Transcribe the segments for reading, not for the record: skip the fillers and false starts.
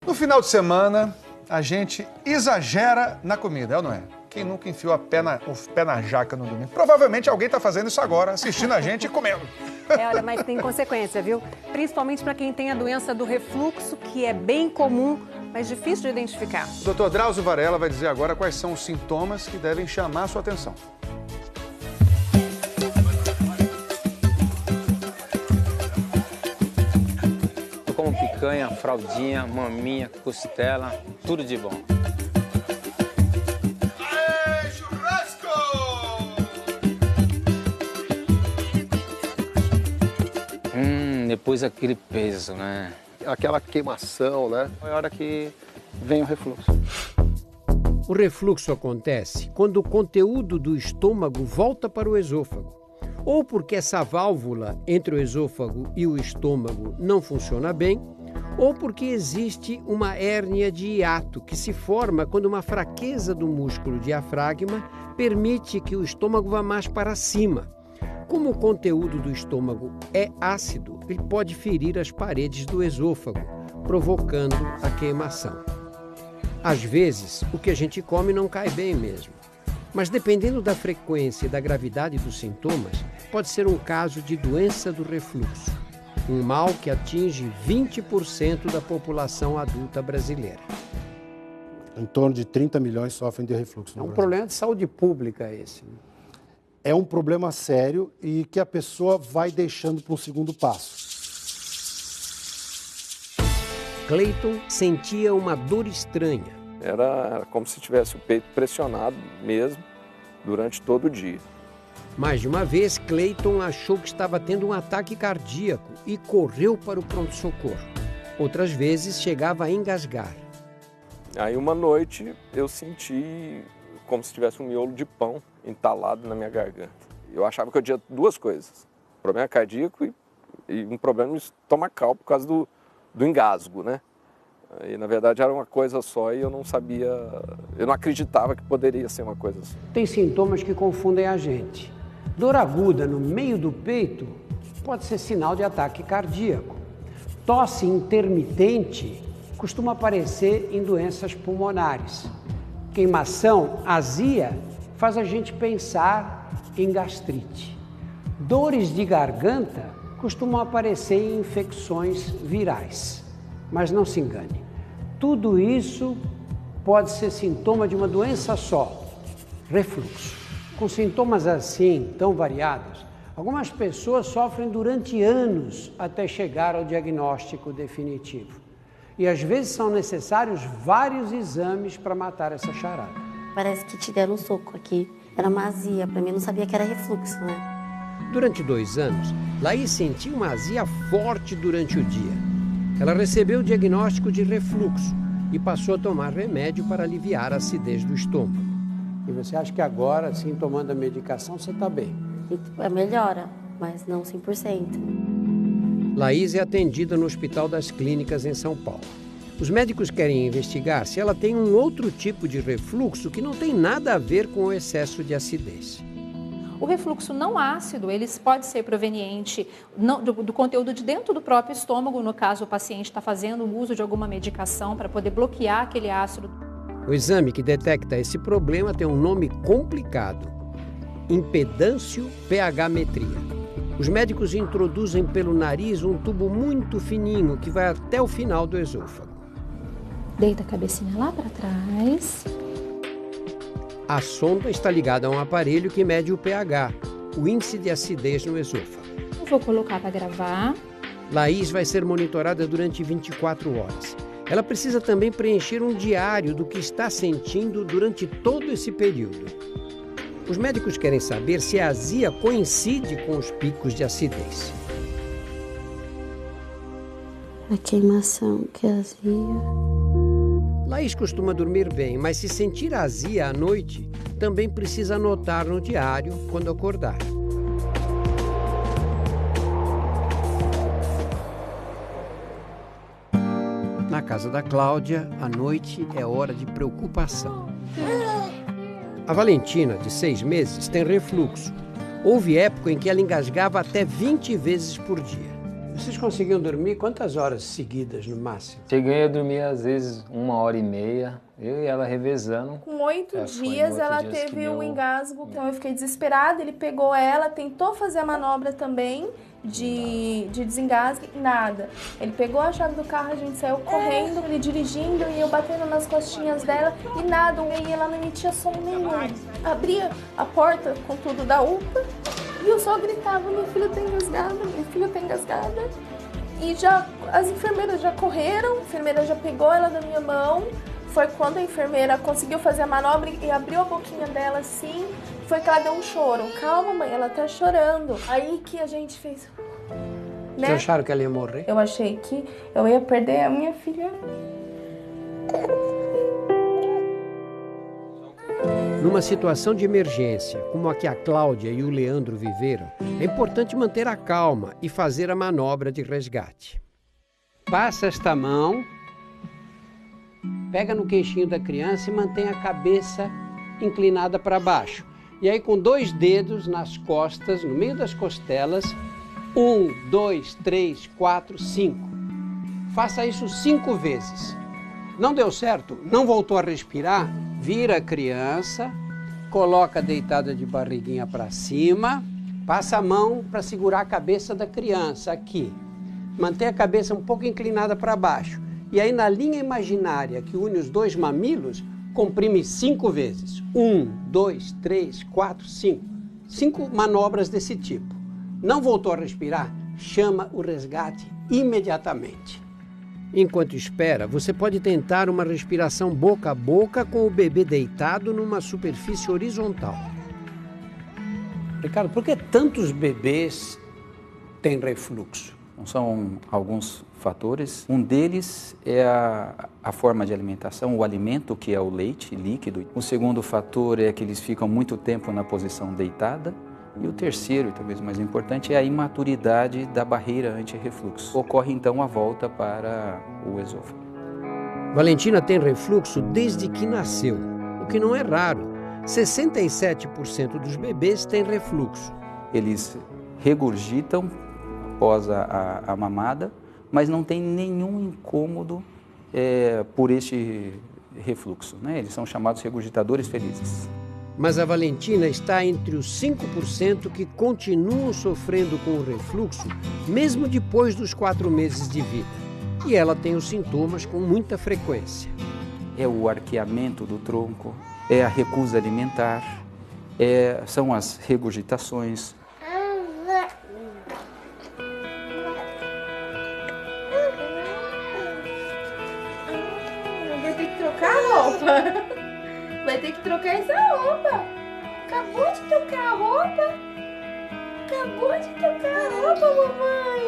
No final de semana, a gente exagera na comida, é ou não é? Quem nunca enfiou o pé na jaca no domingo? Provavelmente alguém está fazendo isso agora, assistindo a gente e comendo. Olha, mas tem consequência, viu? Principalmente para quem tem a doença do refluxo, que é bem comum, mas difícil de identificar. O Dr. Drauzio Varela vai dizer agora quais são os sintomas que devem chamar a sua atenção. Eu como picanha, fraldinha, maminha, costela, tudo de bom. Depois aquele peso, né? Aquela queimação, né? É a hora que vem o refluxo. O refluxo acontece quando o conteúdo do estômago volta para o esôfago, ou porque essa válvula entre o esôfago e o estômago não funciona bem, ou porque existe uma hérnia de hiato que se forma quando uma fraqueza do músculo diafragma permite que o estômago vá mais para cima. Como o conteúdo do estômago é ácido, ele pode ferir as paredes do esôfago, provocando a queimação. Às vezes, o que a gente come não cai bem mesmo. Mas dependendo da frequência e da gravidade dos sintomas, pode ser um caso de doença do refluxo, um mal que atinge 20% da população adulta brasileira. Em torno de 30 milhões sofrem de refluxo no Brasil. Problema de saúde pública esse. É um problema sério e que a pessoa vai deixando para um segundo passo. Cleiton sentia uma dor estranha. Era como se tivesse o peito pressionado mesmo durante todo o dia. Mais de uma vez, Cleiton achou que estava tendo um ataque cardíaco e correu para o pronto-socorro. Outras vezes, chegava a engasgar. Aí uma noite eu senti como se tivesse um miolo de pão entalado na minha garganta. Eu achava que eu tinha duas coisas, problema cardíaco e um problema estomacal por causa do engasgo, né? E na verdade era uma coisa só e eu não sabia, eu não acreditava que poderia ser uma coisa só. Tem sintomas que confundem a gente. Dor aguda no meio do peito pode ser sinal de ataque cardíaco. Tosse intermitente costuma aparecer em doenças pulmonares. Queimação, azia, faz a gente pensar em gastrite. Dores de garganta costumam aparecer em infecções virais. Mas não se engane, tudo isso pode ser sintoma de uma doença só, refluxo. Com sintomas assim, tão variados, algumas pessoas sofrem durante anos até chegar ao diagnóstico definitivo. E às vezes são necessários vários exames para matar essa charada. Parece que te deram um soco aqui. Era uma azia, para mim não sabia que era refluxo, né? Durante 2 anos, Laís sentiu uma azia forte durante o dia. Ela recebeu o diagnóstico de refluxo e passou a tomar remédio para aliviar a acidez do estômago. E você acha que agora, assim, tomando a medicação, você está bem? Melhora, mas não 100%. Laís é atendida no Hospital das Clínicas em São Paulo. Os médicos querem investigar se ela tem um outro tipo de refluxo que não tem nada a ver com o excesso de acidez. O refluxo não ácido, ele pode ser proveniente do conteúdo de dentro do próprio estômago, no caso o paciente está fazendo uso de alguma medicação para poder bloquear aquele ácido. O exame que detecta esse problema tem um nome complicado, impedância-pH-metria. Os médicos introduzem pelo nariz um tubo muito fininho que vai até o final do esôfago. Deita a cabecinha lá para trás. A sonda está ligada a um aparelho que mede o pH, o índice de acidez no esôfago. Eu vou colocar para gravar. Laís vai ser monitorada durante 24 horas. Ela precisa também preencher um diário do que está sentindo durante todo esse período. Os médicos querem saber se a azia coincide com os picos de acidez. A queimação, que azia. Laís costuma dormir bem, mas se sentir azia à noite, também precisa anotar no diário quando acordar. Na casa da Cláudia, à noite é hora de preocupação. A Valentina, de 6 meses, tem refluxo. Houve época em que ela engasgava até 20 vezes por dia. Vocês conseguiam dormir quantas horas seguidas no máximo? Cheguei a dormir às vezes 1h30, eu e ela revezando. Com 8 foi dias no outro ela dia que teve um deu- engasgo, então eu fiquei desesperada, ele pegou ela, tentou fazer a manobra também de desengasgue, nada. Ele pegou a chave do carro, a gente saiu correndo, ele dirigindo e eu batendo nas costinhas dela e nada, e ela não emitia som nenhum. Abria a porta com tudo da UPA e eu só gritava, meu filho tá engasgado, meu filho tá engasgada. E já as enfermeiras já correram, a enfermeira já pegou ela da minha mão. Foi quando a enfermeira conseguiu fazer a manobra e abriu a boquinha dela assim, foi que ela deu um choro. Calma, mãe, ela tá chorando. Aí que a gente fez, Vocês acharam que ela ia morrer? Eu achei que eu ia perder a minha filha. Numa situação de emergência, como a que a Cláudia e o Leandro viveram, é importante manter a calma e fazer a manobra de resgate. Passa esta mão, pega no queixinho da criança e mantém a cabeça inclinada para baixo. E aí com 2 dedos nas costas, no meio das costelas, 1, 2, 3, 4, 5. Faça isso 5 vezes. Não deu certo? Não voltou a respirar? Vira a criança, coloca deitada de barriguinha para cima, passa a mão para segurar a cabeça da criança aqui. Mantém a cabeça um pouco inclinada para baixo. E aí na linha imaginária que une os 2 mamilos, comprime 5 vezes. 1, 2, 3, 4, 5. 5 manobras desse tipo. Não voltou a respirar? Chama o resgate imediatamente. Enquanto espera, você pode tentar uma respiração boca a boca com o bebê deitado numa superfície horizontal. Ricardo, por que tantos bebês têm refluxo? São alguns fatores. Um deles é a forma de alimentação, o alimento, que é o leite líquido. O segundo fator é que eles ficam muito tempo na posição deitada. E o terceiro, e talvez mais importante, é a imaturidade da barreira anti-refluxo. Ocorre então a volta para o esôfago. Valentina tem refluxo desde que nasceu, o que não é raro. 67% dos bebês têm refluxo. Eles regurgitam após a mamada, mas não tem nenhum incômodo por este refluxo, né? Eles são chamados regurgitadores felizes. Mas a Valentina está entre os 5% que continuam sofrendo com o refluxo, mesmo depois dos 4 meses de vida. E ela tem os sintomas com muita frequência. É o arqueamento do tronco, é a recusa alimentar, são as regurgitações. Vai ter que trocar a roupa. Vai ter que trocar essa roupa. Acabou de trocar a roupa. Acabou de trocar a roupa, mamãe.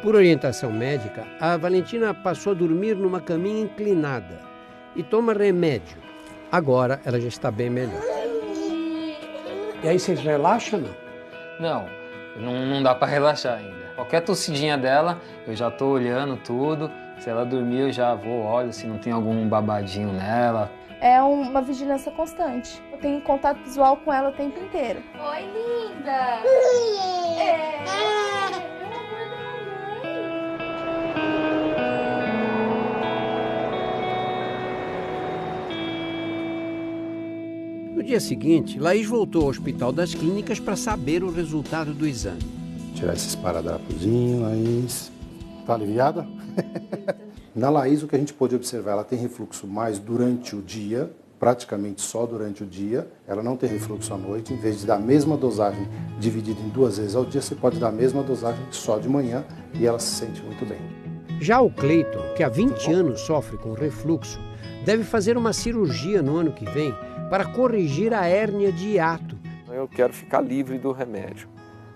Por orientação médica, a Valentina passou a dormir numa caminha inclinada e toma remédio. Agora ela já está bem melhor. E aí vocês relaxam, não? Não dá para relaxar ainda. Qualquer tossidinha dela, eu já tô olhando tudo. Se ela dormir, eu já vou, olho se não tem algum babadinho nela. É uma vigilância constante. Eu tenho contato visual com ela o tempo inteiro. Oi, linda! No dia seguinte, Laís voltou ao Hospital das Clínicas para saber o resultado do exame. Tirar esse esparadrapozinho, Laís. Tá aliviada? Na Laís, o que a gente pôde observar, ela tem refluxo mais durante o dia, praticamente só durante o dia. Ela não tem refluxo à noite. Em vez de dar a mesma dosagem dividida em 2 vezes ao dia, você pode dar a mesma dosagem só de manhã e ela se sente muito bem. Já o Cleiton, que há 20 anos sofre com refluxo, deve fazer uma cirurgia no ano que vem para corrigir a hérnia de hiato. Eu quero ficar livre do remédio.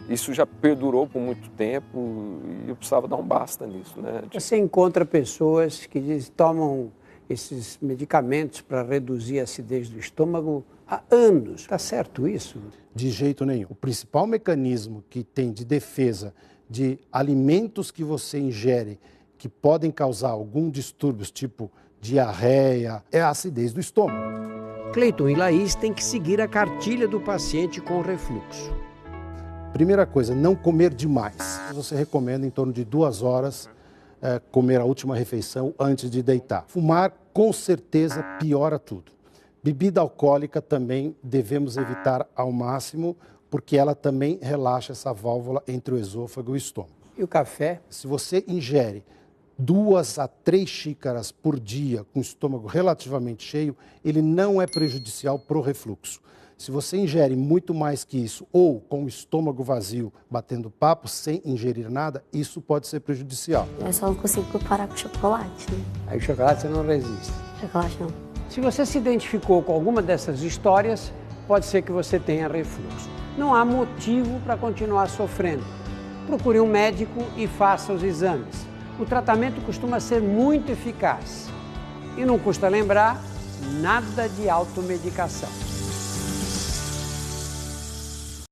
Isso já perdurou por muito tempo e eu precisava dar um basta nisso, né? Você encontra pessoas que tomam esses medicamentos para reduzir a acidez do estômago há anos. Está certo isso? De jeito nenhum. O principal mecanismo que tem de defesa de alimentos que você ingere que podem causar algum distúrbio, tipo diarreia, é a acidez do estômago. Cleiton e Laís têm que seguir a cartilha do paciente com refluxo. Primeira coisa, não comer demais. Você recomenda em torno de 2 horas comer a última refeição antes de deitar. Fumar, com certeza, piora tudo. Bebida alcoólica também devemos evitar ao máximo, porque ela também relaxa essa válvula entre o esôfago e o estômago. E o café? Se você ingere 2 a 3 xícaras por dia com o estômago relativamente cheio, ele não é prejudicial para o refluxo. Se você ingere muito mais que isso, ou com o estômago vazio, batendo papo, sem ingerir nada, isso pode ser prejudicial. Eu só não consigo parar com chocolate, né? Aí o chocolate você não resiste. Chocolate não. Se você se identificou com alguma dessas histórias, pode ser que você tenha refluxo. Não há motivo para continuar sofrendo. Procure um médico e faça os exames. O tratamento costuma ser muito eficaz. E não custa lembrar, nada de automedicação.